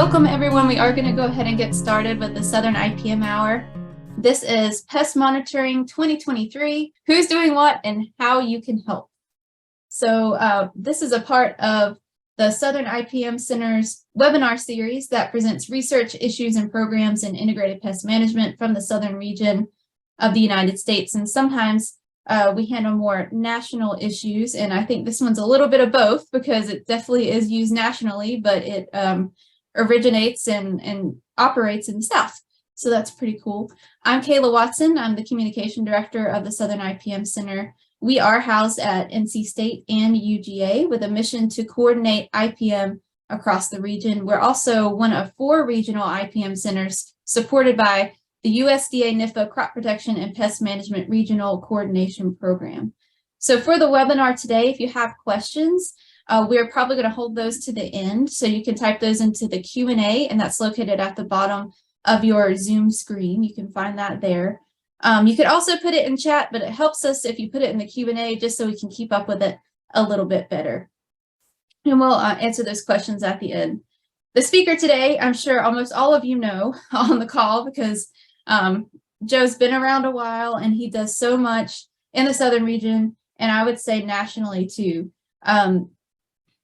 Welcome everyone. We are going to go ahead and get started with the Southern IPM Hour. This is Pest Monitoring 2023, who's doing what and how you can help. So this is a part of the Southern IPM Center's webinar series that presents research, issues, and programs in integrated pest management from the southern region of the United States. And sometimes we handle more national issues, and I think this one's a little bit of both because it definitely is used nationally, but it originates and operates in the South. So that's pretty cool. I'm Kayla Watson. I'm the Communication Director of the Southern IPM Center. We are housed at NC State and UGA with a mission to coordinate IPM across the region. We're also one of 4 regional IPM centers supported by the USDA NIFA Crop Protection and Pest Management Regional Coordination Program. So for the webinar today, if you have questions, we're probably going to hold those to the end. So you can type those into the Q&A, and that's located at the bottom of your Zoom screen. You can find that there. You could also put it in chat, but it helps us if you put it in the Q&A just so we can keep up with it a little bit better. And we'll answer those questions at the end. The speaker today, I'm sure almost all of you know on the call because Joe's been around a while and he does so much in the southern region, and I would say nationally too.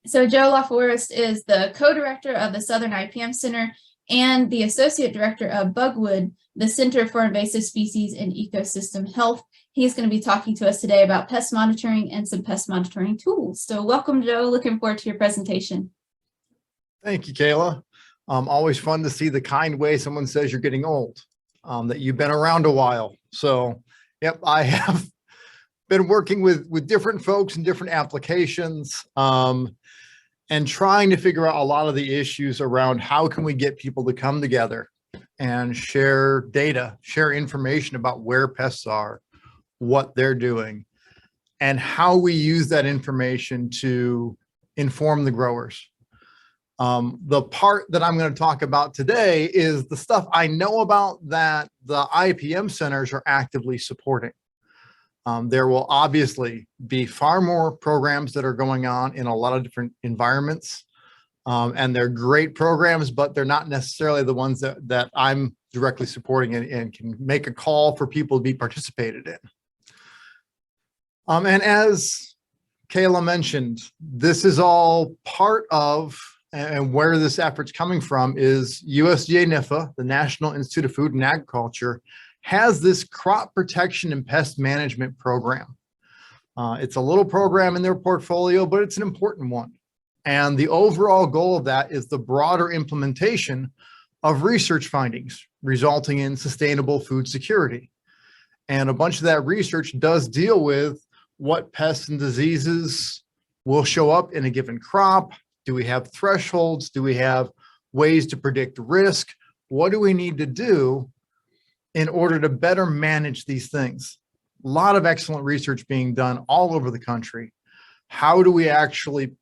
So Joe Laforest is the co-director of the Southern IPM Center and the associate director of Bugwood, the Center for Invasive Species and Ecosystem Health. He's going to be talking to us today about pest monitoring and some pest monitoring tools. So welcome, Joe. Looking forward to your presentation. Thank you, Kayla. Always fun to see the kind way someone says you're getting old, that you've been around a while. So, yep, I have been working with different folks and different applications and trying to figure out a lot of the issues around how can we get people to come together and share data, share information about where pests are, what they're doing, and how we use that information to inform the growers. The part that I'm going to talk about today is the stuff I know about that the IPM centers are actively supporting. There will obviously be far more programs that are going on in a lot of different environments. And they're great programs, but they're not necessarily the ones that I'm directly supporting and can make a call for people to be participated in. And as Kayla mentioned, this is all part of, and where this effort's coming from is USDA NIFA, the National Institute of Food and Agriculture, has this crop protection and pest management program. It's a little program in their portfolio, but it's an important one. And the overall goal of that is the broader implementation of research findings resulting in sustainable food security. And a bunch of that research does deal with what pests and diseases will show up in a given crop. Do we have thresholds? Do we have ways to predict risk? What do we need to do in order to better manage these things? A lot of excellent research being done all over the country. How do we actually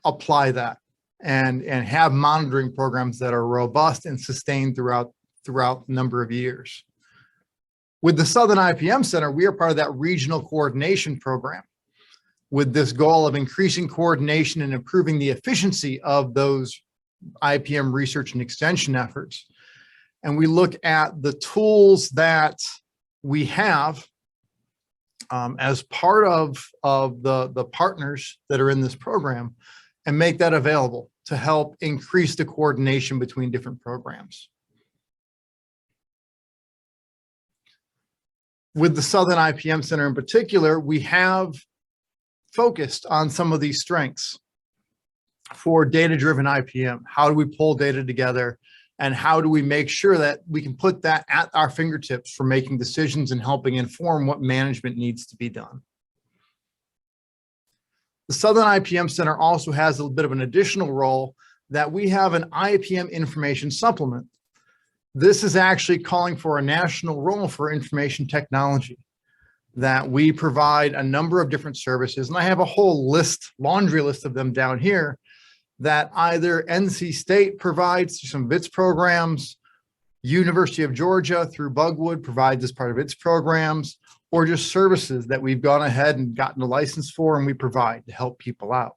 apply that and have monitoring programs that are robust and sustained throughout a number of years? With the Southern IPM Center, we are part of that regional coordination program with this goal of increasing coordination and improving the efficiency of those IPM research and extension efforts. And we look at the tools that we have as part of the partners that are in this program and make that available to help increase the coordination between different programs. With the Southern IPM Center in particular, we have focused on some of these strengths for data-driven IPM. How do we pull data together? And how do we make sure that we can put that at our fingertips for making decisions and helping inform what management needs to be done? The Southern IPM Center also has a bit of an additional role that we have an IPM information supplement. This is actually calling for a national role for information technology, that we provide a number of different services. And I have a whole list, laundry list of them down here, that either NC State provides through some of its programs, University of Georgia through Bugwood provides as part of its programs, or just services that we've gone ahead and gotten a license for and we provide to help people out.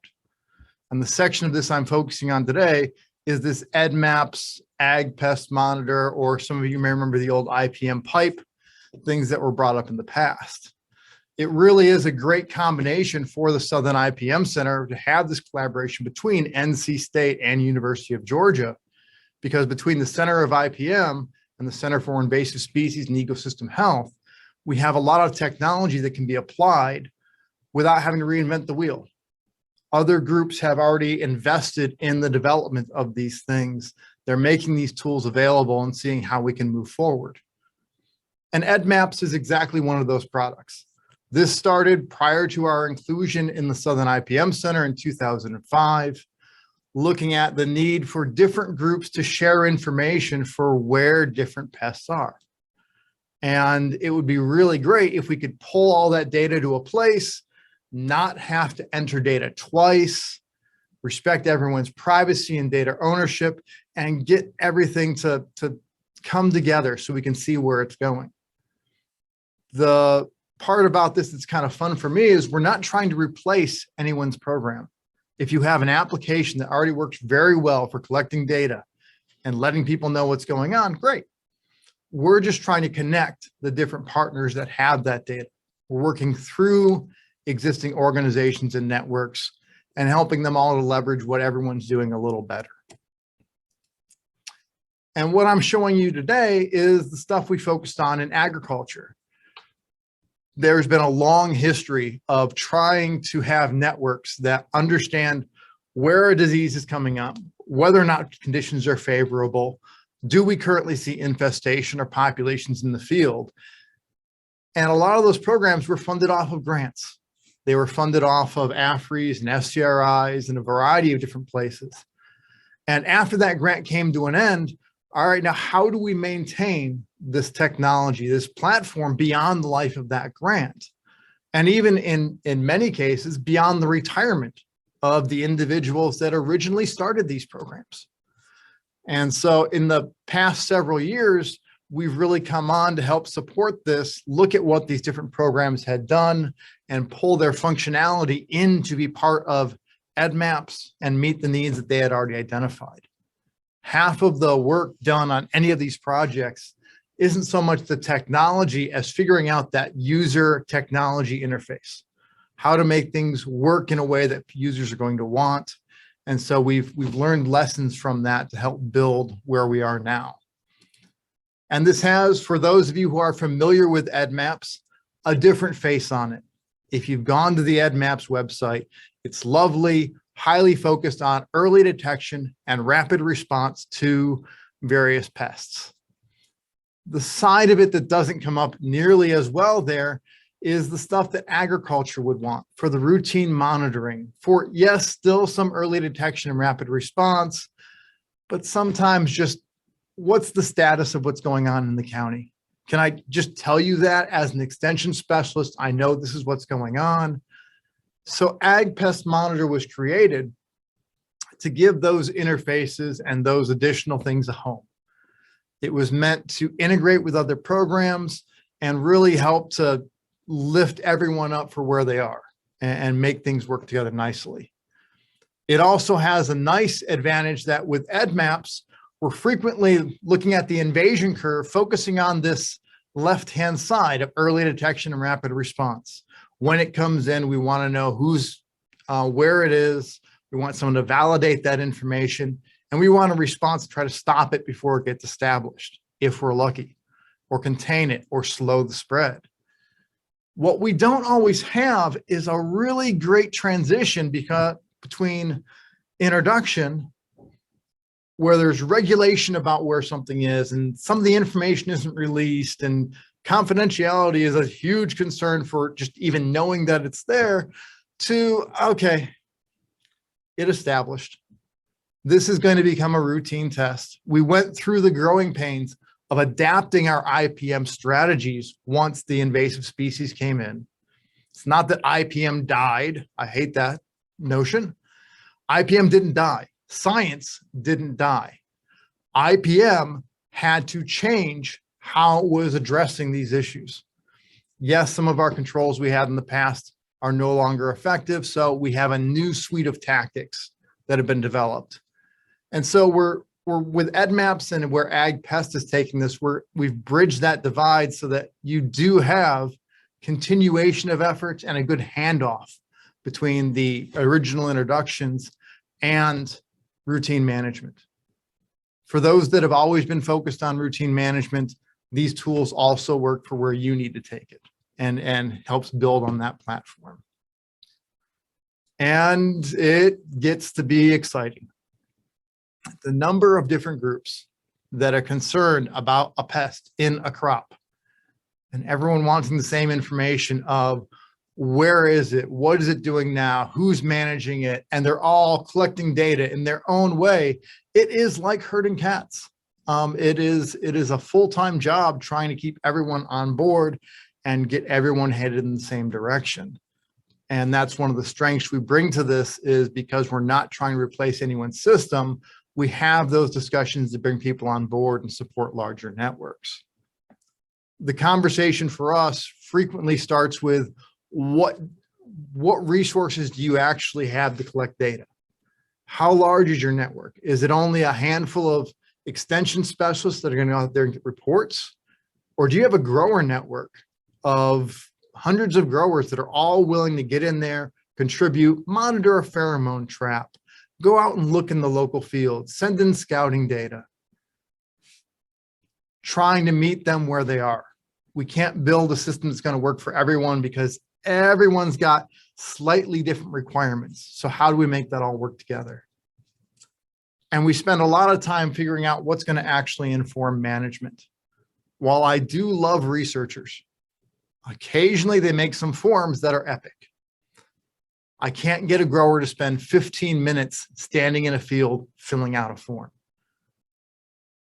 And the section of this I'm focusing on today is this EDDMapS, AgPest Monitor, or some of you may remember the old IPM pipe, things that were brought up in the past. It really is a great combination for the Southern IPM Center to have this collaboration between NC State and University of Georgia, because between the Center of IPM and the Center for Invasive Species and Ecosystem Health, we have a lot of technology that can be applied without having to reinvent the wheel. Other groups have already invested in the development of these things. They're making these tools available and seeing how we can move forward. And EDDMapS is exactly one of those products. This started prior to our inclusion in the Southern IPM Center in 2005, looking at the need for different groups to share information for where different pests are. And it would be really great if we could pull all that data to a place, not have to enter data twice, respect everyone's privacy and data ownership, and get everything to come together so we can see where it's going. The part about this that's kind of fun for me is we're not trying to replace anyone's program. If you have an application that already works very well for collecting data and letting people know what's going on, great. We're just trying to connect the different partners that have that data. We're working through existing organizations and networks and helping them all to leverage what everyone's doing a little better. And what I'm showing you today is the stuff we focused on in agriculture. There's been a long history of trying to have networks that understand where a disease is coming up, whether or not conditions are favorable, do we currently see infestation or populations in the field? And a lot of those programs were funded off of grants. They were funded off of AFRIs and SCRIs and a variety of different places. And after that grant came to an end, all right, now how do we maintain this technology, this platform beyond the life of that grant? And even in many cases, beyond the retirement of the individuals that originally started these programs. And so in the past several years, we've really come on to help support this, look at what these different programs had done and pull their functionality in to be part of EDDMapS and meet the needs that they had already identified. Half of the work done on any of these projects isn't so much the technology as figuring out that user technology interface, how to make things work in a way that users are going to want. And so we've learned lessons from that to help build where we are now. And this has, for those of you who are familiar with EDDMapS, a different face on it. If you've gone to the EDDMapS website, it's lovely, highly focused on early detection and rapid response to various pests. The side of it that doesn't come up nearly as well there is the stuff that agriculture would want for the routine monitoring, for yes, still some early detection and rapid response, but sometimes just what's the status of what's going on in the county? Can I just tell you that as an extension specialist, I know this is what's going on. So AgPest Monitor was created to give those interfaces and those additional things a home. It was meant to integrate with other programs and really help to lift everyone up for where they are and make things work together nicely. It also has a nice advantage that with EDDMapS, we're frequently looking at the invasion curve, focusing on this left-hand side of early detection and rapid response. When it comes in, we want to know who's, where it is. We want someone to validate that information, and we want a response to try to stop it before it gets established, if we're lucky, or contain it, or slow the spread. What we don't always have is a really great transition between introduction, where there's regulation about where something is, and some of the information isn't released, and confidentiality is a huge concern for just even knowing that it's there, to, okay, it established. This is going to become a routine test. We went through the growing pains of adapting our IPM strategies once the invasive species came in. It's not that IPM died. I hate that notion. IPM didn't die. Science didn't die. IPM had to change how it was addressing these issues. Yes, some of our controls we had in the past are no longer effective, so we have a new suite of tactics that have been developed. And so we're with EDDMapS and where AgPest is taking this, we've bridged that divide so that you do have continuation of efforts and a good handoff between the original introductions and routine management. For those that have always been focused on routine management, these tools also work for where you need to take it and helps build on that platform. And it gets to be exciting. The number of different groups that are concerned about a pest in a crop, and everyone wanting the same information of where is it, what is it doing now, who's managing it, and they're all collecting data in their own way. It is like herding cats. It is a full-time job trying to keep everyone on board and get everyone headed in the same direction. And that's one of the strengths we bring to this, is because we're not trying to replace anyone's system. We have those discussions to bring people on board and support larger networks. The conversation for us frequently starts with what resources do you actually have to collect data? How large is your network? Is it only a handful of extension specialists that are going to go out there and get reports? Or do you have a grower network of hundreds of growers that are all willing to get in there, contribute, monitor a pheromone trap, go out and look in the local field, send in scouting data, trying to meet them where they are? We can't build a system that's going to work for everyone because everyone's got slightly different requirements. So how do we make that all work together? And we spend a lot of time figuring out what's going to actually inform management. While I do love researchers, occasionally they make some forms that are epic. I can't get a grower to spend 15 minutes standing in a field filling out a form.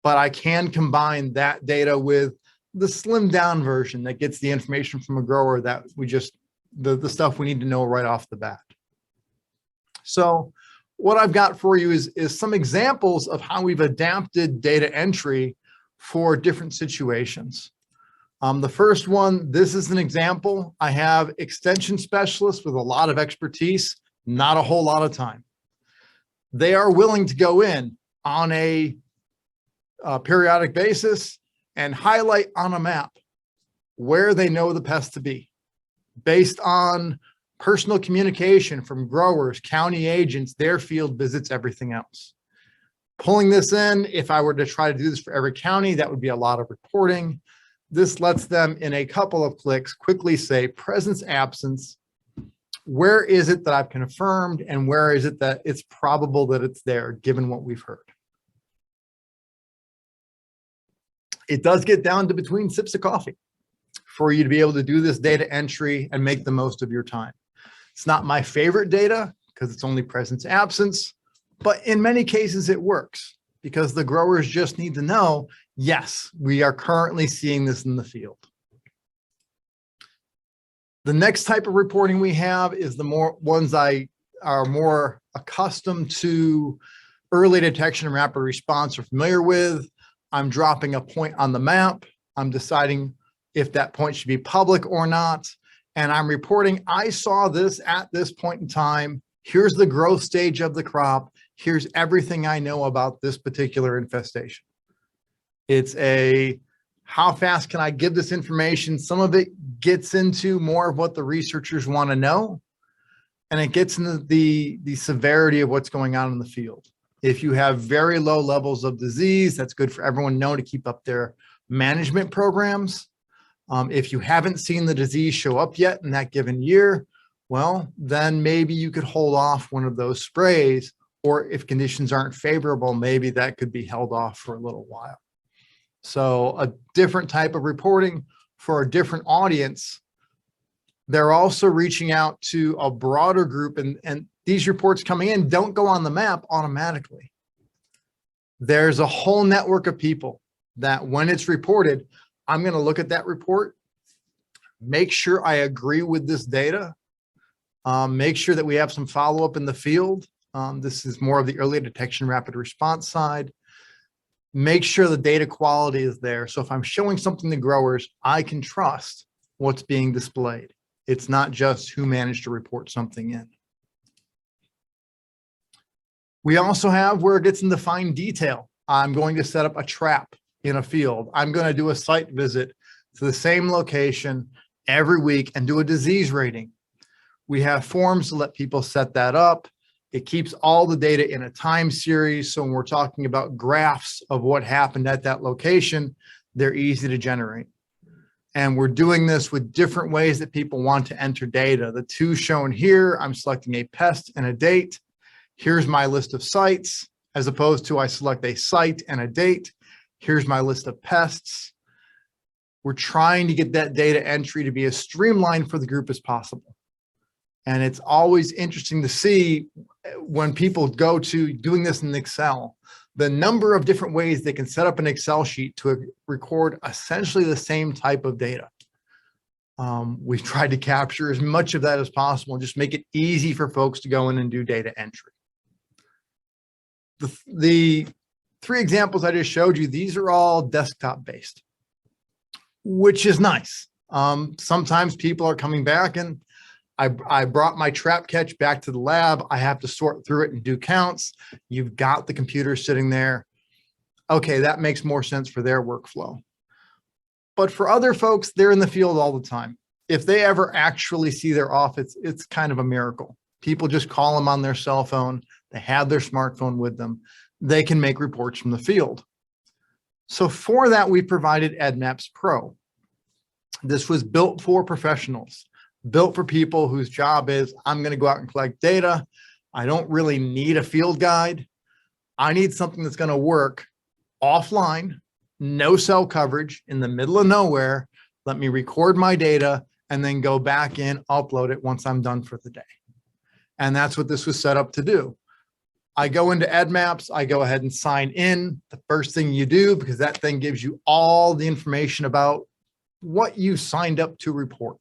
But I can combine that data with the slimmed down version that gets the information from a grower that we just, the stuff we need to know right off the bat. So what I've got for you is some examples of how we've adapted data entry for different situations. The first one, this is an example. I have extension specialists with a lot of expertise, not a whole lot of time. They are willing to go in on a periodic basis and highlight on a map where they know the pest to be based on personal communication from growers, county agents, their field visits, everything else. Pulling this in, if I were to try to do this for every county, that would be a lot of reporting. This lets them in a couple of clicks quickly say presence, absence, where is it that I've confirmed, and where is it that it's probable that it's there given what we've heard. It does get down to between sips of coffee for you to be able to do this data entry and make the most of your time. It's not my favorite data because it's only presence, absence, but in many cases it works because the growers just need to know, yes, we are currently seeing this in the field. The next type of reporting we have is the ones I are more accustomed to, early detection and rapid response, are familiar with. I'm dropping a point on the map. I'm deciding if that point should be public or not. And I'm reporting, I saw this at this point in time. Here's the growth stage of the crop. Here's everything I know about this particular infestation. It's a, how fast can I give this information? Some of it gets into more of what the researchers want to know. And it gets into the severity of what's going on in the field. If you have very low levels of disease, that's good for everyone to know to keep up their management programs. If you haven't seen the disease show up yet in that given year, well, then maybe you could hold off one of those sprays, or if conditions aren't favorable, maybe that could be held off for a little while. So a different type of reporting for a different audience. They're also reaching out to a broader group, and these reports coming in don't go on the map automatically. There's a whole network of people that when it's reported, I'm going to look at that report, make sure I agree with this data, make sure that we have some follow-up in the field. This is more of the early detection, rapid response side. Make sure the data quality is there. So if I'm showing something to growers, I can trust what's being displayed. It's not just who managed to report something in. We also have where it gets into fine detail. I'm going to set up a trap in a field. I'm going to do a site visit to the same location every week and do a disease rating. We have forms to let people set that up. It keeps all the data in a time series. So when we're talking about graphs of what happened at that location, they're easy to generate. And we're doing this with different ways that people want to enter data. The two shown here, I'm selecting a pest and a date. Here's my list of sites, as opposed to I select a site and a date. Here's my list of pests. We're trying to get that data entry to be as streamlined for the group as possible. And it's always interesting to see when people go to doing this in Excel, the number of different ways they can set up an Excel sheet to record essentially the same type of data. We've tried to capture as much of that as possible and just make it easy for folks to go in and do data entry. The three examples I just showed you, these are all desktop based, which is nice. Sometimes people are coming back and I brought my trap catch back to the lab. I have to sort through it and do counts. You've got the computer sitting there. Okay, that makes more sense for their workflow. But for other folks, they're in the field all the time. If they ever actually see their office, it's kind of a miracle. People just call them on their cell phone. They have their smartphone with them. They can make reports from the field. So for that, we provided EDDMapS Pro. This was built for professionals, built for people whose job is, I'm going to go out and collect data. I don't really need a field guide. I need something that's going to work offline, no cell coverage, in the middle of nowhere. Let me record my data and then go back in, upload it once I'm done for the day. And that's what this was set up to do. I go into EDDMapS, I go ahead and sign in. The first thing you do, because that thing gives you all the information about what you signed up to report.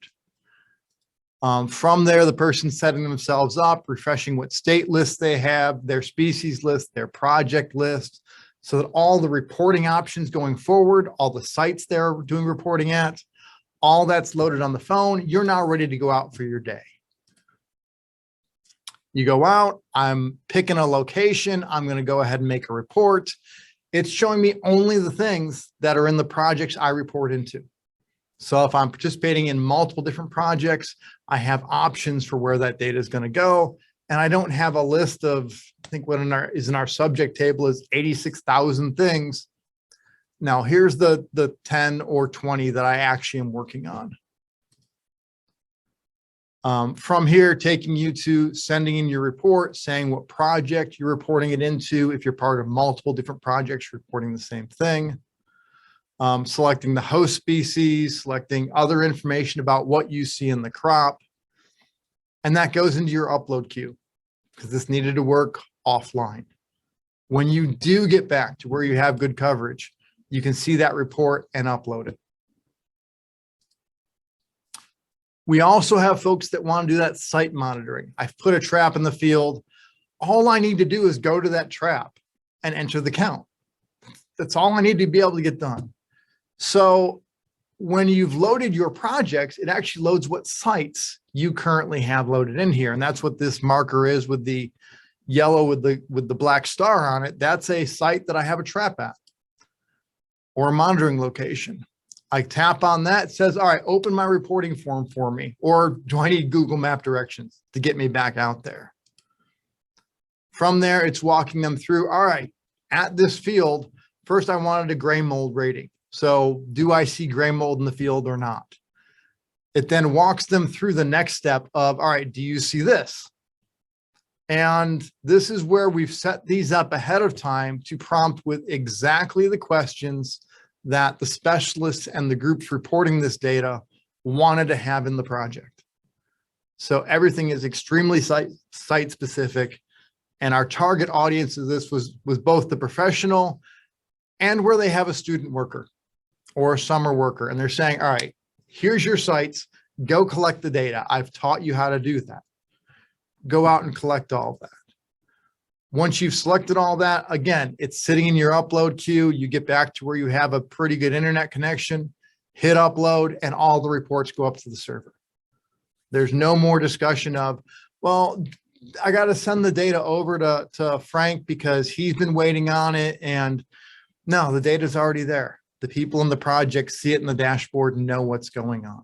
From there, the person's setting themselves up, refreshing what state lists they have, their species list, their project list, so that all the reporting options going forward, all the sites they're doing reporting at, all that's loaded on the phone. You're now ready to go out for your day. You go out, I'm picking a location, I'm going to go ahead and make a report. It's showing me only the things that are in the projects I report into. So if I'm participating in multiple different projects, I have options for where that data is going to go. And I don't have a list of, I think what is in our subject table is 86,000 things. Now here's the 10 or 20 that I actually am working on. From here, taking you to sending in your report, saying what project you're reporting it into. If you're part of multiple different projects, you're reporting the same thing. Selecting the host species, selecting other information about what you see in the crop. And that goes into your upload queue because this needed to work offline. When you do get back to where you have good coverage, you can see that report and upload it. We also have folks that want to do that site monitoring. I've put a trap in the field. All I need to do is go to that trap and enter the count. That's all I need to be able to get done. So when you've loaded your projects, it actually loads what sites you currently have loaded in here. And that's what this marker is with the yellow with the black star on it. That's a site that I have a trap at or a monitoring location. I tap on that, it says, all right, open my reporting form for me. Or do I need Google Map directions to get me back out there? From there, it's walking them through, all right, at this field, first I wanted a gray mold rating. So do I see gray mold in the field or not? It then walks them through the next step of, all right, do you see this? And this is where we've set these up ahead of time to prompt with exactly the questions that the specialists and the groups reporting this data wanted to have in the project. So everything is extremely site specific. And our target audience of this was both the professional and where they have a student worker or a summer worker. And they're saying, all right, here's your sites, go collect the data. I've taught you how to do that. Go out and collect all of that. Once you've selected all that, again, it's sitting in your upload queue. You get back to where you have a pretty good internet connection, hit upload, and all the reports go up to the server. There's no more discussion of, well, I got to send the data over to Frank because he's been waiting on it. And no, the data's already there. The people in the project see it in the dashboard and know what's going on.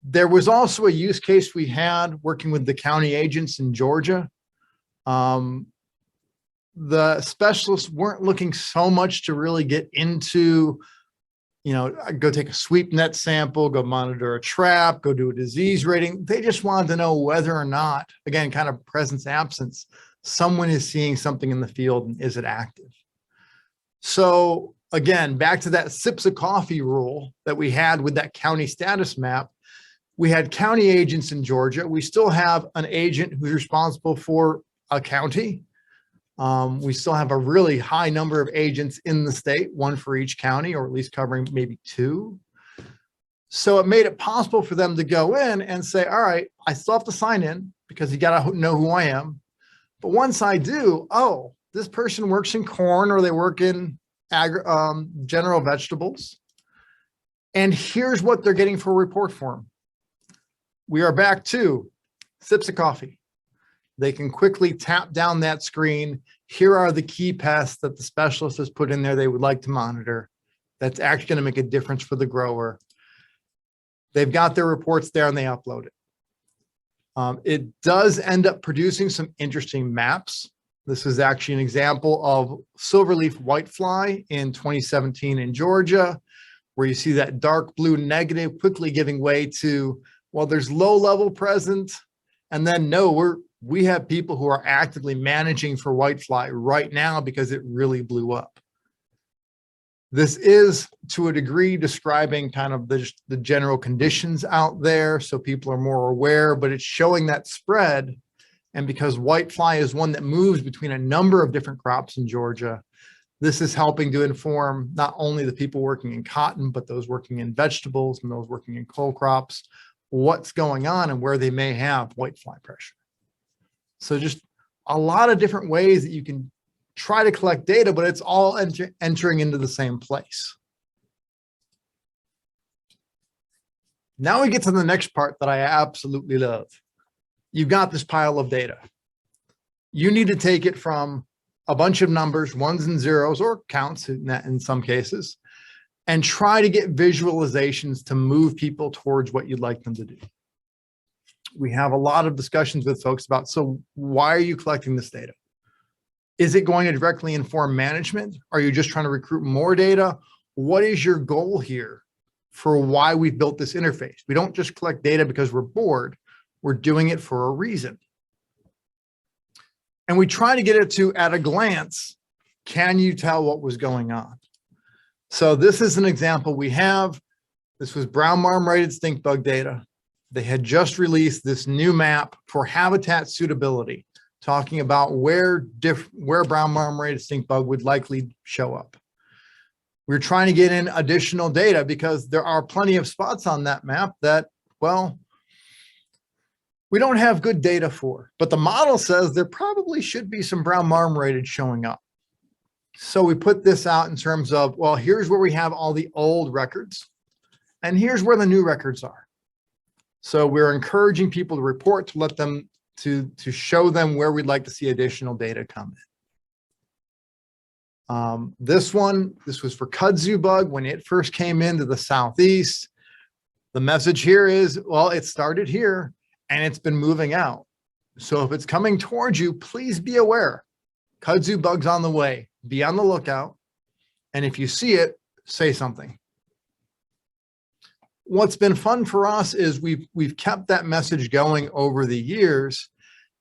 There was also a use case we had working with the county agents in Georgia. The specialists weren't looking so much to really get into, go take a sweep net sample, go monitor a trap, go do a disease rating. They just wanted to know whether or not, again, kind of presence absence, someone is seeing something in the field and is it active? So again, back to that sips of coffee rule that we had with that county status map. We had county agents in Georgia. We still have an agent who's responsible for a county. We still have a really high number of agents in the state, one for each county, or at least covering maybe two. So it made it possible for them to go in and say, all right, I still have to sign in because you got to know who I am. But once I do, oh, this person works in corn or they work in general vegetables. And here's what they're getting for a report form. We are back to sips of coffee. They can quickly tap down that screen. Here are the key pests that the specialist has put in there they would like to monitor. That's actually going to make a difference for the grower. They've got their reports there and they upload it. It does end up producing some interesting maps. This is actually an example of silverleaf whitefly in 2017 in Georgia, where you see that dark blue negative quickly giving way to, well, there's low level present. And then no, we have people who are actively managing for whitefly right now because it really blew up. This is to a degree describing kind of the general conditions out there, so people are more aware, but it's showing that spread. And because whitefly is one that moves between a number of different crops in Georgia, this is helping to inform not only the people working in cotton, but those working in vegetables and those working in coal crops, what's going on and where they may have whitefly pressure. So just a lot of different ways that you can try to collect data, but it's all entering into the same place. Now we get to the next part that I absolutely love. You've got this pile of data. You need to take it from a bunch of numbers, ones and zeros, or counts in some cases, and try to get visualizations to move people towards what you'd like them to do. We have a lot of discussions with folks about, so why are you collecting this data? Is it going to directly inform management? Are you just trying to recruit more data? What is your goal here for why we've built this interface? We don't just collect data because we're bored. We're doing it for a reason. And we try to get it to, at a glance, can you tell what was going on? So this is an example we have. This was brown marmorated stink bug data. They had just released this new map for habitat suitability, talking about where brown marmorated stink bug would likely show up. We're trying to get in additional data because there are plenty of spots on that map that, well, we don't have good data for, but the model says there probably should be some brown marmorated showing up. So we put this out in terms of, well, here's where we have all the old records and here's where the new records are. So we're encouraging people to report, to let them, to show them where we'd like to see additional data come in. This was for kudzu bug when it first came into the Southeast. The message here is, well, it started here and it's been moving out. So if it's coming towards you, please be aware. Kudzu bug's on the way. Be on the lookout. And if you see it, say something. What's been fun for us is we've kept that message going over the years.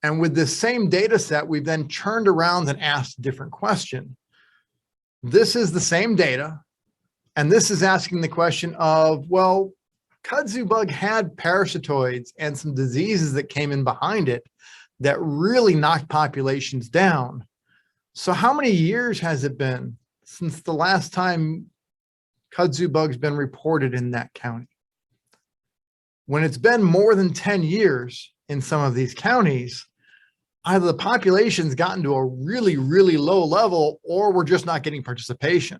And with this same data set, we've then turned around and asked a different question. This is the same data. And this is asking the question of, well, kudzu bug had parasitoids and some diseases that came in behind it that really knocked populations down. So how many years has it been since the last time kudzu bug's been reported in that county? When it's been more than 10 years in some of these counties, either the population's gotten to a really, really low level, or we're just not getting participation.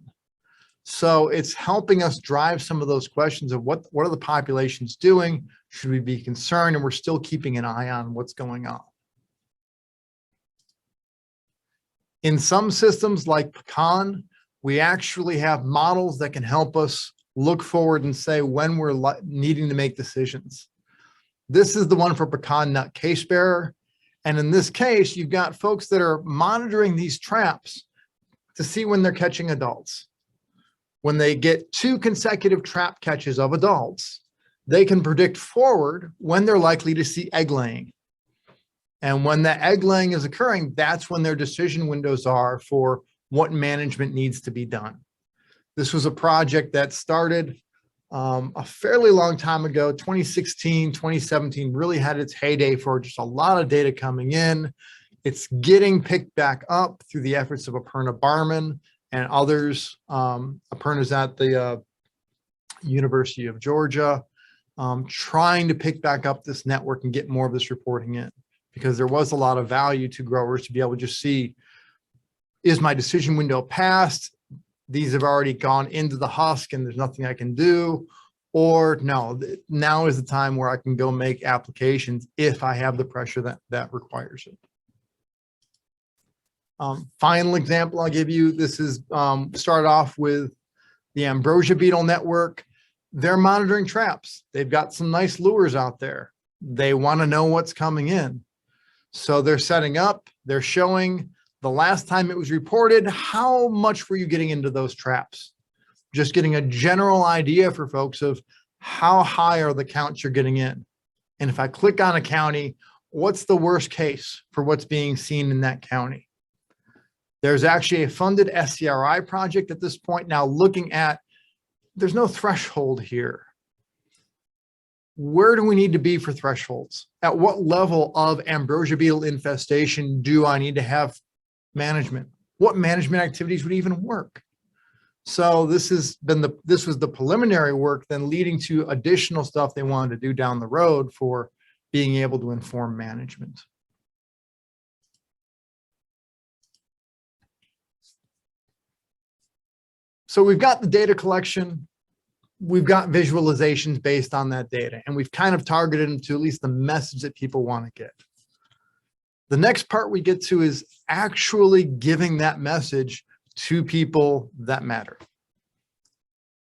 So it's helping us drive some of those questions of what are the populations doing? Should we be concerned? And we're still keeping an eye on what's going on. In some systems like Pecan, we actually have models that can help us look forward and say when we're needing to make decisions. This is the one for pecan nut case bearer. And in this case, you've got folks that are monitoring these traps to see when they're catching adults. When they get 2 consecutive trap catches of adults, they can predict forward when they're likely to see egg laying. And when that egg laying is occurring, that's when their decision windows are for what management needs to be done. This was a project that started a fairly long time ago. 2016, 2017 really had its heyday for just a lot of data coming in. It's getting picked back up through the efforts of Aparna Barman and others. Aparna's at the University of Georgia, trying to pick back up this network and get more of this reporting in, because there was a lot of value to growers to be able to just see, is my decision window passed? These have already gone into the husk and there's nothing I can do. Or no, now is the time where I can go make applications if I have the pressure that requires it. Final example I'll give you, this is start off with the ambrosia beetle network. They're monitoring traps. They've got some nice lures out there. They want to know what's coming in. So they're setting up, they're showing the last time it was reported, how much were you getting into those traps? Just getting a general idea for folks of how high are the counts you're getting in. And if I click on a county, what's the worst case for what's being seen in that county? There's actually a funded SCRI project at this point now looking at, there's no threshold here. Where do we need to be for thresholds? At what level of ambrosia beetle infestation do I need to have management? What management activities would even work? So this was the preliminary work then leading to additional stuff they wanted to do down the road for being able to inform management. So we've got the data collection, we've got visualizations based on that data, and we've kind of targeted them to at least the message that people want to get. The next part we get to is actually giving that message to people that matter.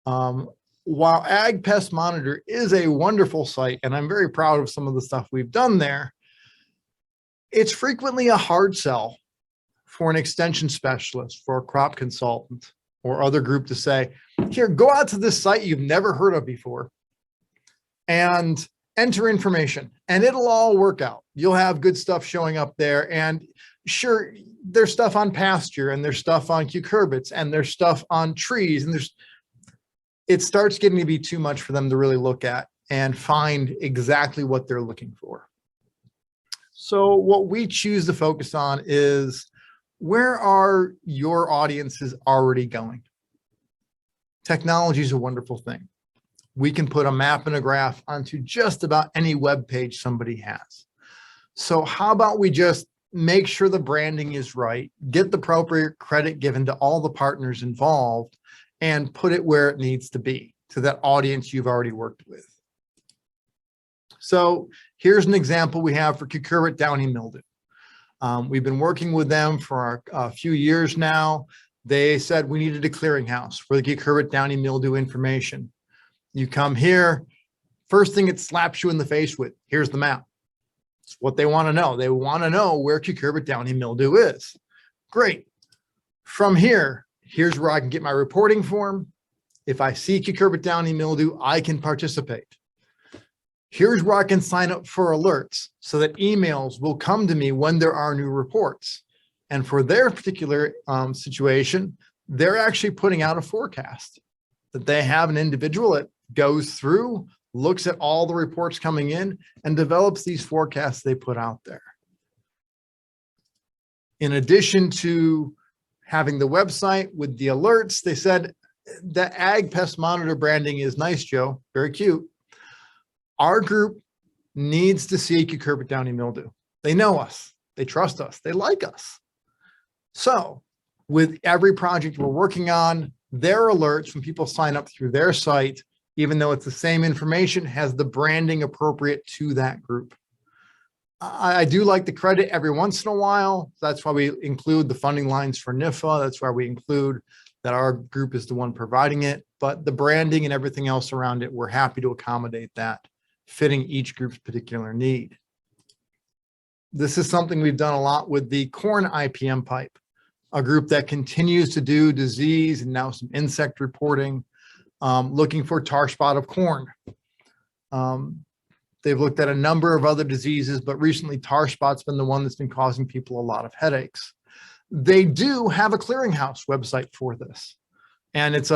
While AgPest Monitor is a wonderful site, and I'm very proud of some of the stuff we've done there, it's frequently a hard sell for an extension specialist, for a crop consultant, or other group to say, here, go out to this site you've never heard of before and enter information and it'll all work out. You'll have good stuff showing up there. And sure, there's stuff on pasture and there's stuff on cucurbits and there's stuff on trees, and it starts getting to be too much for them to really look at and find exactly what they're looking for. So what we choose to focus on is, where are your audiences already going? Technology is a wonderful thing. We can put a map and a graph onto just about any web page somebody has. So how about we just make sure the branding is right, get the appropriate credit given to all the partners involved, and put it where it needs to be, to that audience you've already worked with. So here's an example we have for cucurbit downy mildew. We've been working with them for a few years now. They said we needed a clearinghouse for the cucurbit downy mildew information. You come here, first thing it slaps you in the face with, here's the map. It's what they want to know. They want to know where cucurbit downy mildew is. Great. From here, here's where I can get my reporting form. If I see cucurbit downy mildew, I can participate. Here's where I can sign up for alerts so that emails will come to me when there are new reports. And for their particular situation, they're actually putting out a forecast that they have an individual that goes through, looks at all the reports coming in, and develops these forecasts they put out there. In addition to having the website with the alerts, they said the AgPest Monitor branding is nice, Joe, very cute. Our group needs to see cucurbit downy mildew. They know us, they trust us, they like us. So with every project we're working on, their alerts when people sign up through their site even though it's the same information, has the branding appropriate to that group. I do like the credit every once in a while. That's why we include the funding lines for NIFA. That's why we include that our group is the one providing it. But the branding and everything else around it, we're happy to accommodate that, fitting each group's particular need. This is something we've done a lot with the corn IPM pipe, a group that continues to do disease and now some insect reporting, looking for tar spot of corn. They've looked at a number of other diseases, but recently tar spot's been the one that's been causing people a lot of headaches. They do have a clearinghouse website for this. And it's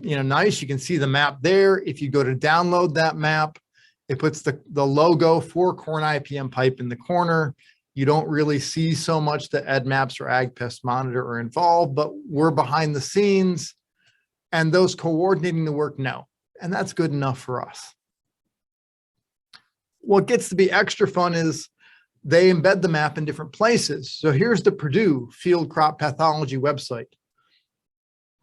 nice, you can see the map there. If you go to download that map, it puts the logo for corn IPM pipe in the corner. You don't really see so much that EDDMapS or AgPest Monitor are involved, but we're behind the scenes and those coordinating the work know, and that's good enough for us. What gets to be extra fun is they embed the map in different places. So here's the Purdue Field Crop Pathology website.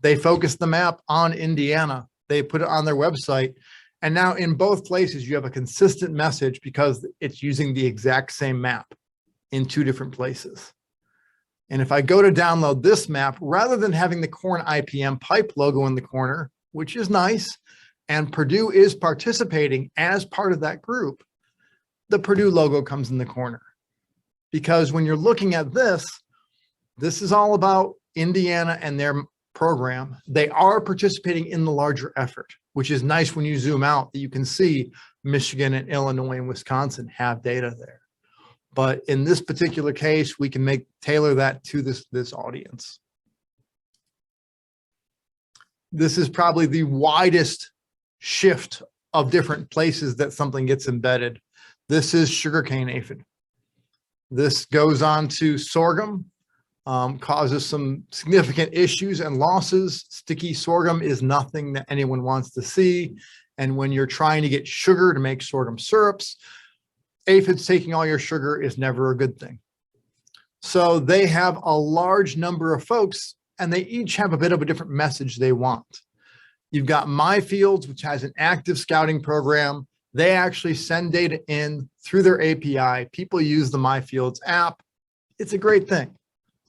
They focus the map on Indiana. They put it on their website. And now in both places, you have a consistent message because it's using the exact same map in two different places. And if I go to download this map, rather than having the corn IPM pipe logo in the corner, which is nice, and Purdue is participating as part of that group, the Purdue logo comes in the corner. Because when you're looking at this is all about Indiana and their program. They are participating in the larger effort, which is nice when you zoom out that you can see Michigan and Illinois and Wisconsin have data there. But in this particular case, we can tailor that to this audience. This is probably the widest shift of different places that something gets embedded. This is sugarcane aphid. This goes on to sorghum, causes some significant issues and losses. Sticky sorghum is nothing that anyone wants to see. And when you're trying to get sugar to make sorghum syrups, aphids taking all your sugar is never a good thing. So they have a large number of folks and they each have a bit of a different message they want. You've got MyFields, which has an active scouting program. They actually send data in through their API. People use the MyFields app. It's a great thing.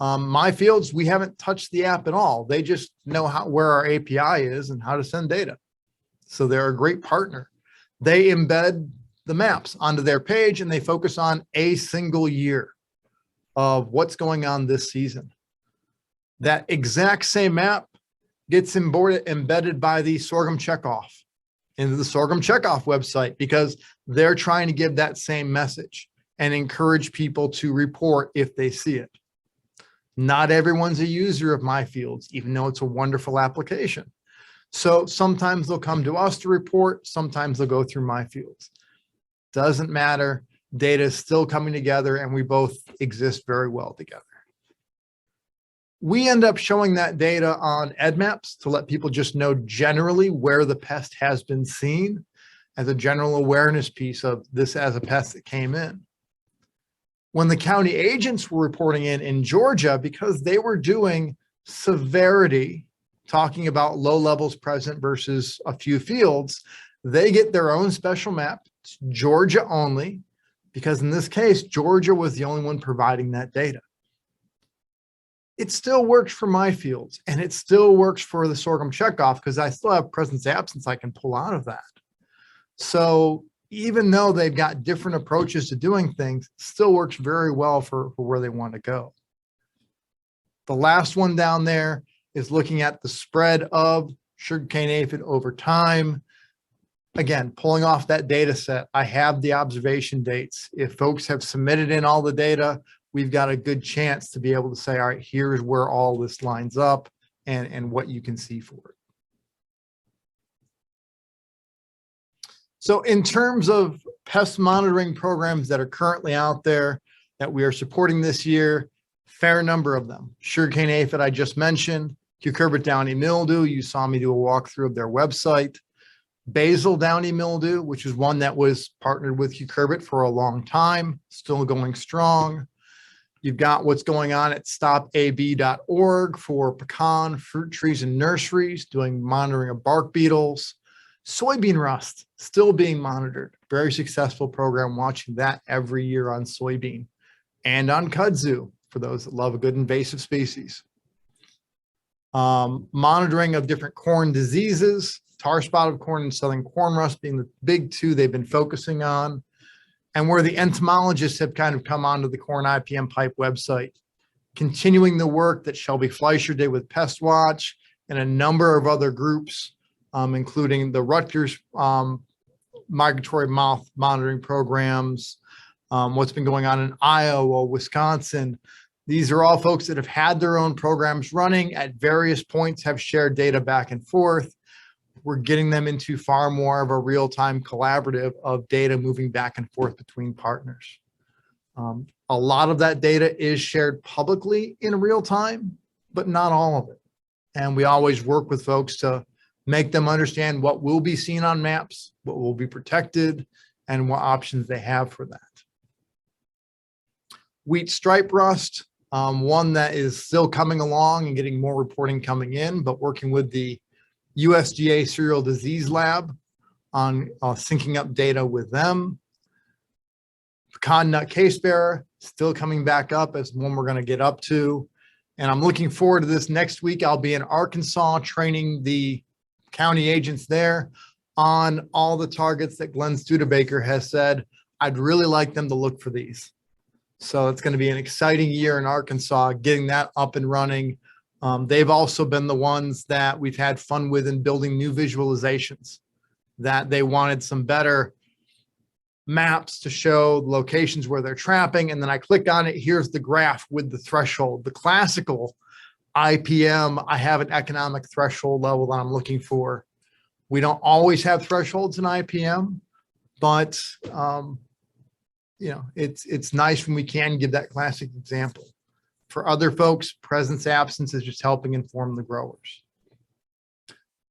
MyFields, we haven't touched the app at all. They just know where our API is and how to send data. So they're a great partner. They embed the maps onto their page and they focus on a single year of what's going on this season. That exact same map gets embedded by the sorghum checkoff into the sorghum checkoff website because they're trying to give that same message and encourage people to report if they see it. Not everyone's a user of MyFields, even though it's a wonderful application. So sometimes they'll come to us to report, sometimes they'll go through MyFields. Doesn't matter, data is still coming together and we both exist very well together. We end up showing that data on EDDMapS to let people just know generally where the pest has been seen as a general awareness piece of this as a pest that came in. When the county agents were reporting in Georgia, because they were doing severity, talking about low levels present versus a few fields, they get their own special map, it's Georgia only, because in this case, Georgia was the only one providing that data. It still works for MyFields and it still works for the sorghum checkoff because I still have presence absence I can pull out of that. So even though they've got different approaches to doing things, it still works very well for where they want to go. The last one down there is looking at the spread of sugarcane aphid over time. Again, pulling off that data set, I have the observation dates. If folks have submitted in all the data, we've got a good chance to be able to say, all right, here's where all this lines up and what you can see for it. So in terms of pest monitoring programs that are currently out there that we are supporting this year, fair number of them. Sugarcane aphid, I just mentioned. Cucurbit downy mildew, you saw me do a walkthrough of their website. Basil downy mildew, which is one that was partnered with Cucurbit for a long time, still going strong. You've got what's going on at stopab.org for pecan fruit trees and nurseries, doing monitoring of bark beetles. Soybean rust still being monitored. Very successful program, watching that every year on soybean and on kudzu for those that love a good invasive species. Monitoring of different corn diseases, tar spotted corn and southern corn rust being the big two they've been focusing on, and where the entomologists have kind of come onto the Corn IPM Pipe website, continuing the work that Shelby Fleischer did with Pest Watch and a number of other groups, including the Rutgers migratory moth monitoring programs, what's been going on in Iowa, Wisconsin. These are all folks that have had their own programs running at various points, have shared data back and forth. We're getting them into far more of a real-time collaborative of data moving back and forth between partners. A lot of that data is shared publicly in real time, but not all of it. And we always work with folks to make them understand what will be seen on maps, what will be protected, and what options they have for that. Wheat stripe rust, one that is still coming along and getting more reporting coming in, but working with the USDA Cereal Disease Lab on syncing up data with them. Pecan nut case bearer still coming back up as one we're going to get up to. And I'm looking forward to this next week. I'll be in Arkansas training the county agents there on all the targets that Glenn Studebaker has said, I'd really like them to look for these. So it's going to be an exciting year in Arkansas, getting that up and running. They've also been the ones that we've had fun with in building new visualizations, that they wanted some better maps to show locations where they're trapping. And then I click on it. Here's the graph with the threshold. The classical IPM, I have an economic threshold level that I'm looking for. We don't always have thresholds in IPM, but you know, it's nice when we can give that classic example. For other folks, presence absence is just helping inform the growers.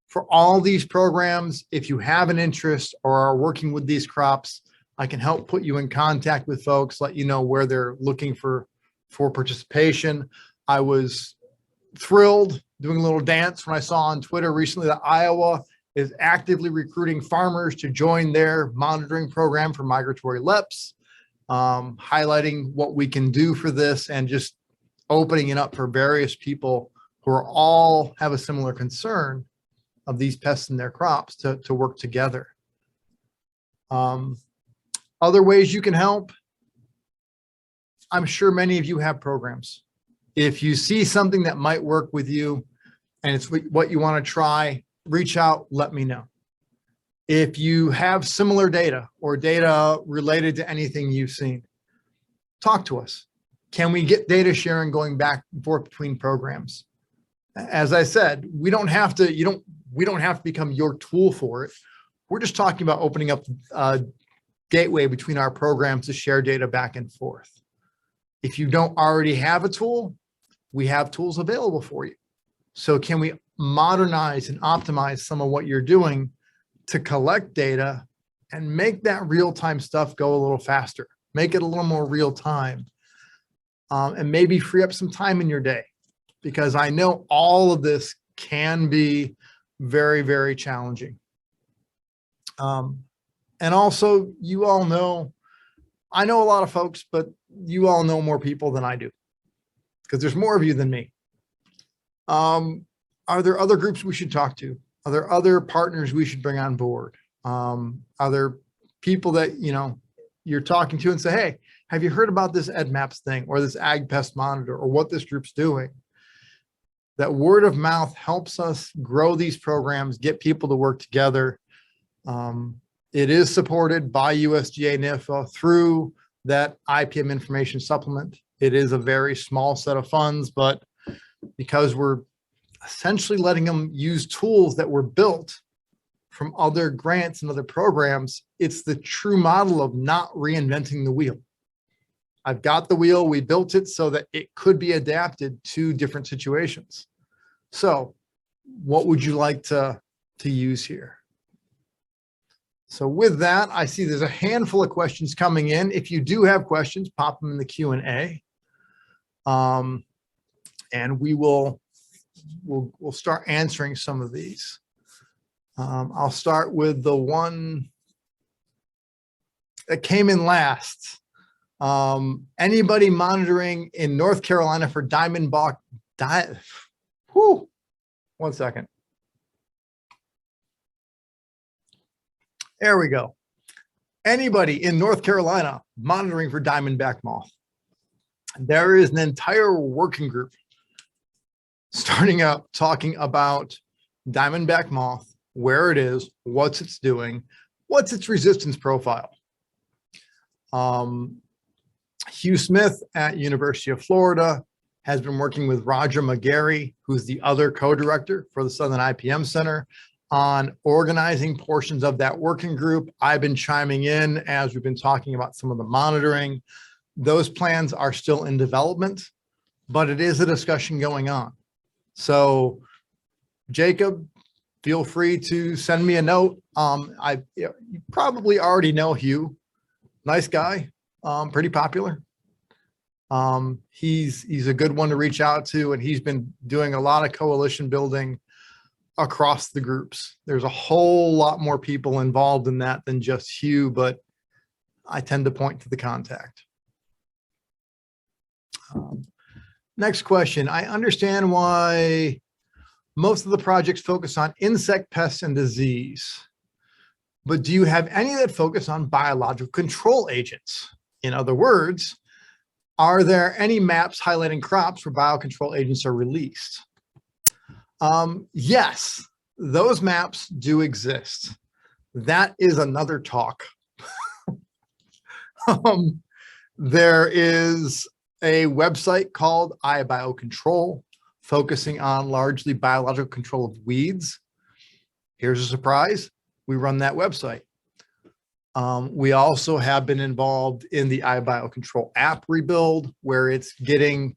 For all these programs, if you have an interest or are working with these crops, I can help put you in contact with folks, let you know where they're looking for participation. I was thrilled doing a little dance when I saw on Twitter recently that Iowa is actively recruiting farmers to join their monitoring program for migratory leps, highlighting what we can do for this and just opening it up for various people who are all have a similar concern of these pests in their crops to work together. Other ways you can help. I'm sure many of you have programs. If you see something that might work with you and it's what you want to try, reach out, let me know. If you have similar data or data related to anything you've seen, talk to us. Can we get data sharing going back and forth between programs? As I said, we don't have to, we don't have to become your tool for it. We're just talking about opening up a gateway between our programs to share data back and forth. If you don't already have a tool, we have tools available for you. So can we modernize and optimize some of what you're doing to collect data and make that real-time stuff go a little faster, make it a little more real-time, and maybe free up some time in your day, because I know all of this can be very, very challenging. And also, you all know, I know a lot of folks, but you all know more people than I do, because there's more of you than me. Are there other groups we should talk to? Are there other partners we should bring on board? Are there people that, you know, you're talking to and say, hey, have you heard about this EDDMapS thing or this AgPest Monitor or what this group's doing? That word of mouth helps us grow these programs, get people to work together. It is supported by USDA NIFA through that IPM information supplement. It is a very small set of funds, but because we're essentially letting them use tools that were built from other grants and other programs, it's the true model of not reinventing the wheel. I've got the wheel, we built it so that it could be adapted to different situations. So what would you like to use here? So with that, I see there's a handful of questions coming in. If you do have questions, pop them in the Q&A. And we'll start answering some of these. I'll start with the one that came in last. Anybody monitoring in North Carolina for diamondback? Whew, 1 second. There we go. Anybody in North Carolina monitoring for diamondback moth? There is an entire working group starting up talking about diamondback moth, where it is, what's it's doing, what's its resistance profile. Hugh Smith at University of Florida has been working with Roger McGarry, who's the other co-director for the Southern IPM Center, on organizing portions of that working group. I've been chiming in as we've been talking about some of the monitoring. Those plans are still in development, but it is a discussion going on. So Jacob, feel free to send me a note. You probably already know Hugh, nice guy, pretty popular. He's a good one to reach out to, and he's been doing a lot of coalition building across the groups. There's a whole lot more people involved in that than just Hugh, but I tend to point to the contact. Next question. I understand why most of the projects focus on insect pests and disease, but do you have any that focus on biological control agents? In other words, are there any maps highlighting crops where biocontrol agents are released? Yes, those maps do exist. That is another talk. There is a website called iBiocontrol, focusing on largely biological control of weeds. Here's a surprise. We run that website. We also have been involved in the iBiocontrol app rebuild, where it's getting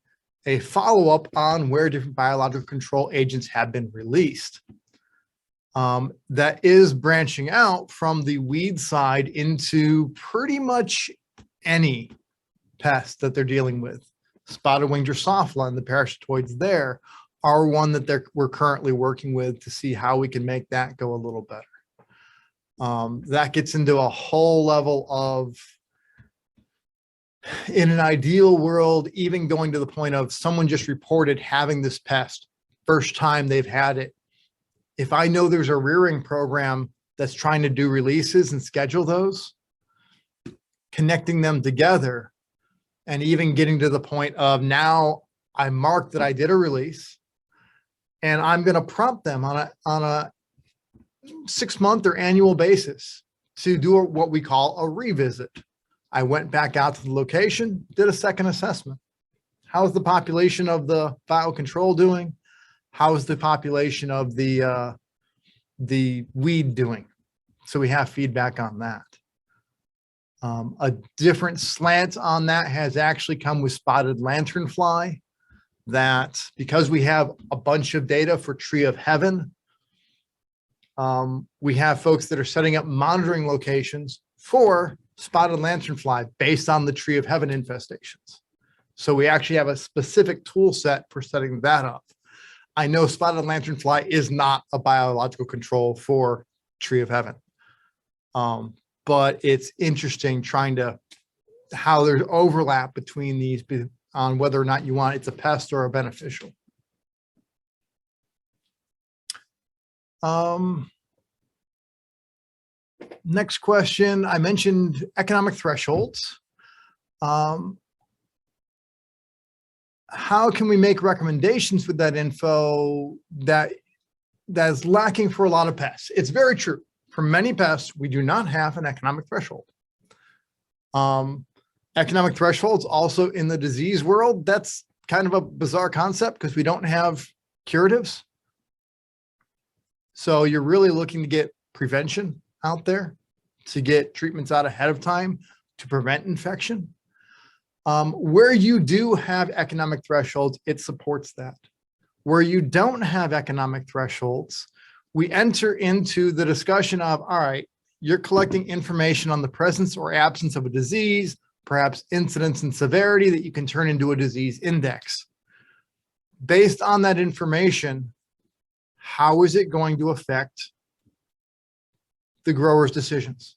a follow-up on where different biological control agents have been released. That is branching out from the weed side into pretty much any pest that they're dealing with. Spotted wing Drosophila and the parasitoids there are one that we're currently working with to see how we can make that go a little better. That gets into a whole level of, in an ideal world, even going to the point of someone just reported having this pest, first time they've had it. If I know there's a rearing program that's trying to do releases and schedule those, connecting them together, and even getting to the point of now I mark that I did a release, and I'm going to prompt them on a 6-month or annual basis to do what we call a revisit. I went back out to the location, did a second assessment. How's the population of the biocontrol doing? How's the population of the weed doing? So we have feedback on that. A different slant on that has actually come with spotted lanternfly, that because we have a bunch of data for Tree of Heaven, we have folks that are setting up monitoring locations for spotted lanternfly based on the Tree of Heaven infestations. So we actually have a specific tool set for setting that up. I know spotted lanternfly is not a biological control for Tree of Heaven. But it's interesting trying to, how there's overlap between these on whether or not you want it's a pest or a beneficial. Next question, I mentioned economic thresholds. How can we make recommendations with that info that is lacking for a lot of pests? It's very true. For many pests, we do not have an economic threshold. Economic thresholds also in the disease world, that's kind of a bizarre concept because we don't have curatives. So you're really looking to get prevention out there, to get treatments out ahead of time to prevent infection. Where you do have economic thresholds, it supports that. Where you don't have economic thresholds, we enter into the discussion of, all right, you're collecting information on the presence or absence of a disease, perhaps incidence and severity that you can turn into a disease index. Based on that information, how is it going to affect the growers' decisions.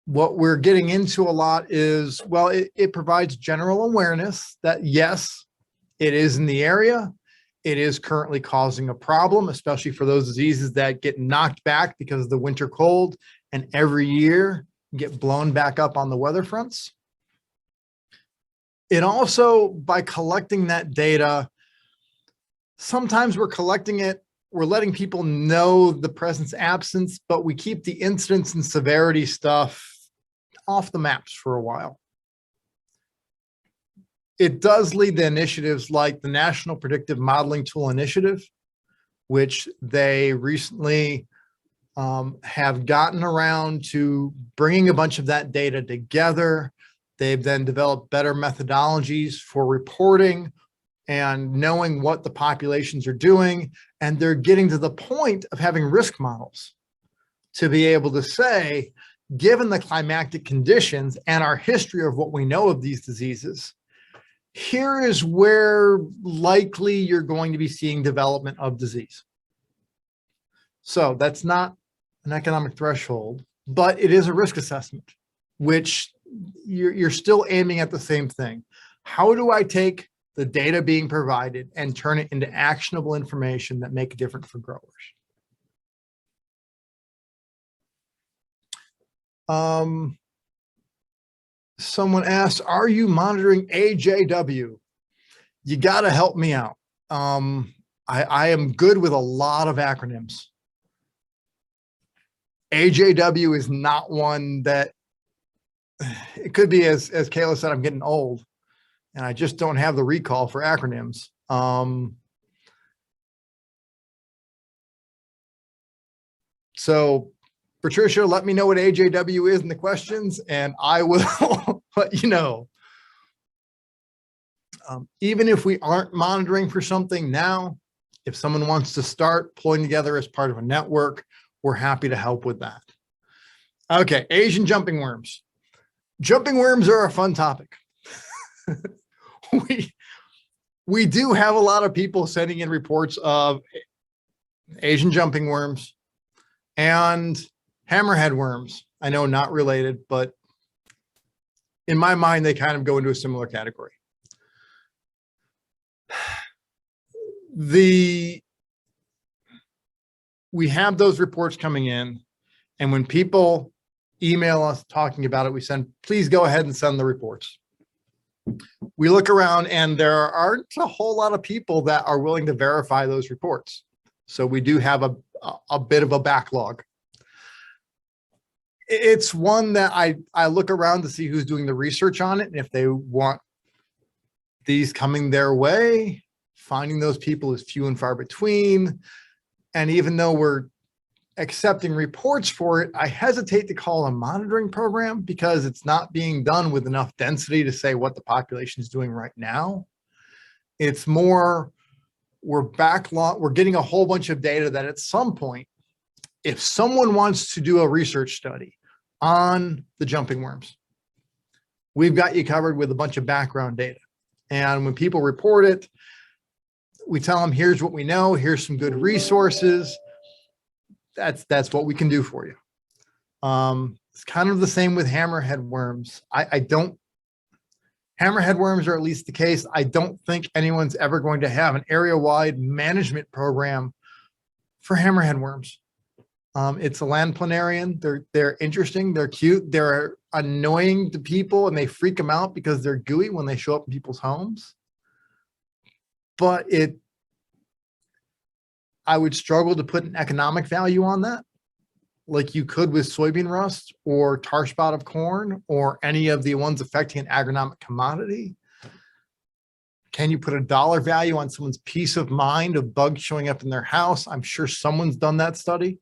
What we're getting into a lot is, well, it provides general awareness that yes, it is in the area. It is currently causing a problem, especially for those diseases that get knocked back because of the winter cold and every year get blown back up on the weather fronts. It also, by collecting that data, sometimes we're collecting it, we're letting people know the presence absence, but we keep the incidence and severity stuff off the maps for a while. It does lead to initiatives like the National Predictive Modeling Tool Initiative, which they recently have gotten around to bringing a bunch of that data together. They've then developed better methodologies for reporting and knowing what the populations are doing. And they're getting to the point of having risk models to be able to say, given the climatic conditions and our history of what we know of these diseases, here is where likely you're going to be seeing development of disease. So that's not an economic threshold, but it is a risk assessment, which you're still aiming at the same thing. How do I take the data being provided and turn it into actionable information that make a difference for growers? Someone asked, are you monitoring AJW? You got to help me out. I am good with a lot of acronyms. AJW is not one that, it could be, as Kayla said, I'm getting old and I just don't have the recall for acronyms. So Patricia, let me know what AJW is in the questions and I will let you know. Even if we aren't monitoring for something now, if someone wants to start pulling together as part of a network, we're happy to help with that. Okay, Asian jumping worms. Jumping worms are a fun topic. We do have a lot of people sending in reports of Asian jumping worms and hammerhead worms. I know not related, but in my mind, they kind of go into a similar category. We have those reports coming in, and when people email us talking about it, we send, please go ahead and send the reports. We look around and there aren't a whole lot of people that are willing to verify those reports. So we do have a bit of a backlog. It's one that I look around to see who's doing the research on it. And if they want these coming their way, finding those people is few and far between. And even though we're accepting reports for it, I hesitate to call it a monitoring program because it's not being done with enough density to say what the population is doing right now. It's more, we're getting a whole bunch of data that at some point, if someone wants to do a research study on the jumping worms, we've got you covered with a bunch of background data. And when people report it, we tell them, here's what we know, here's some good resources. That's what we can do for you. It's kind of the same with hammerhead worms. Hammerhead worms are at least the case. I don't think anyone's ever going to have an area-wide management program for hammerhead worms. It's a land planarian. They're interesting. They're cute. They're annoying to people and they freak them out because they're gooey when they show up in people's homes. But I would struggle to put an economic value on that, like you could with soybean rust or tar spot of corn or any of the ones affecting an agronomic commodity. Can you put a dollar value on someone's peace of mind of bugs showing up in their house? I'm sure someone's done that study,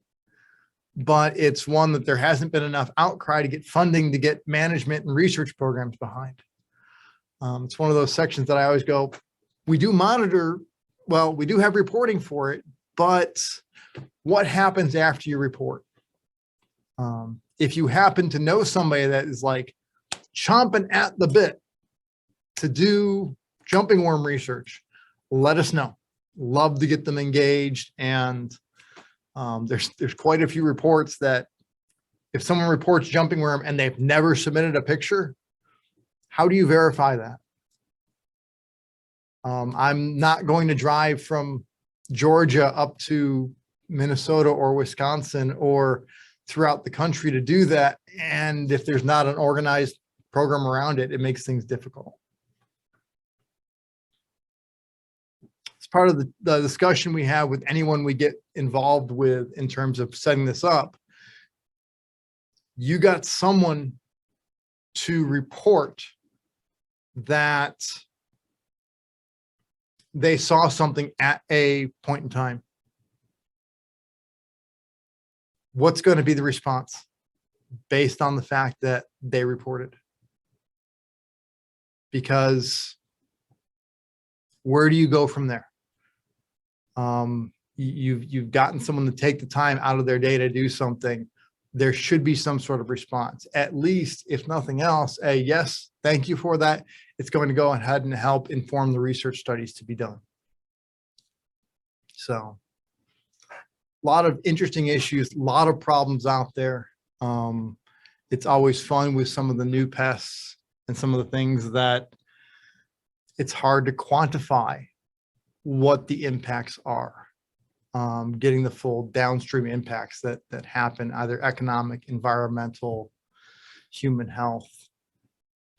but it's one that there hasn't been enough outcry to get funding to get management and research programs behind. It's one of those sections that I always go, we do monitor, well, we do have reporting for it, but what happens after you report? If you happen to know somebody that is like chomping at the bit to do jumping worm research, let us know. Love to get them engaged and There's quite a few reports that if someone reports jumping worm and they've never submitted a picture, how do you verify that? I'm not going to drive from Georgia up to Minnesota or Wisconsin or throughout the country to do that. And if there's not an organized program around it, it makes things difficult. It's part of the discussion we have with anyone we get involved with in terms of setting this up. You got someone to report that they saw something at a point in time. What's going to be the response based on the fact that they reported? Because where do you go from there? You've gotten someone to take the time out of their day to do something. There should be some sort of response, at least, if nothing else, a yes, thank you for that. It's going to go ahead and help inform the research studies to be done. So a lot of interesting issues, a lot of problems out there. It's always fun with some of the new pests and some of the things that it's hard to quantify what the impacts are. Getting the full downstream impacts that happen, either economic, environmental, human health.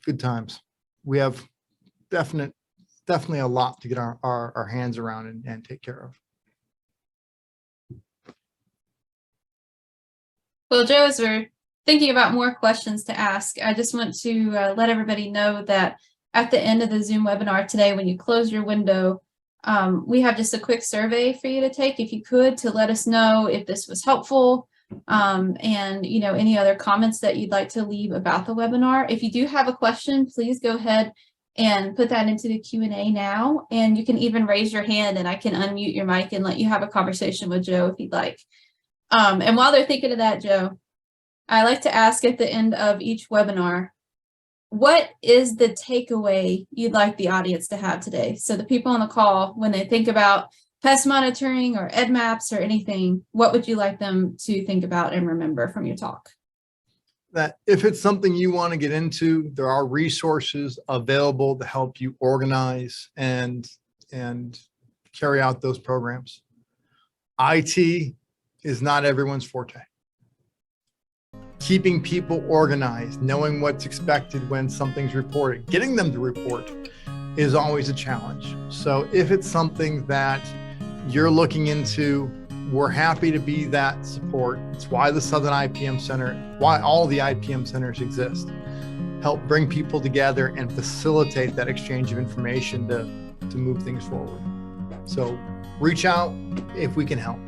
Good times. We have definitely a lot to get our hands around and take care of. Well, Joe, as we're thinking about more questions to ask, I just want to let everybody know that at the end of the Zoom webinar today, when you close your window, we have just a quick survey for you to take, if you could, to let us know if this was helpful, and any other comments that you'd like to leave about the webinar. If you do have a question, please go ahead and put that into the Q&A now, and you can even raise your hand and I can unmute your mic and let you have a conversation with Joe if you'd like. And while they're thinking of that, Joe, I like to ask at the end of each webinar, what is the takeaway you'd like the audience to have today? So the people on the call, when they think about pest monitoring or EDDMapS or anything, what would you like them to think about and remember from your talk? That if it's something you want to get into, there are resources available to help you organize and carry out those programs. IT is not everyone's forte. Keeping people organized, knowing what's expected when something's reported, getting them to report is always a challenge. So if it's something that you're looking into, we're happy to be that support. It's why the Southern IPM Center, why all the IPM centers exist. Help bring people together and facilitate that exchange of information to move things forward. So reach out if we can help.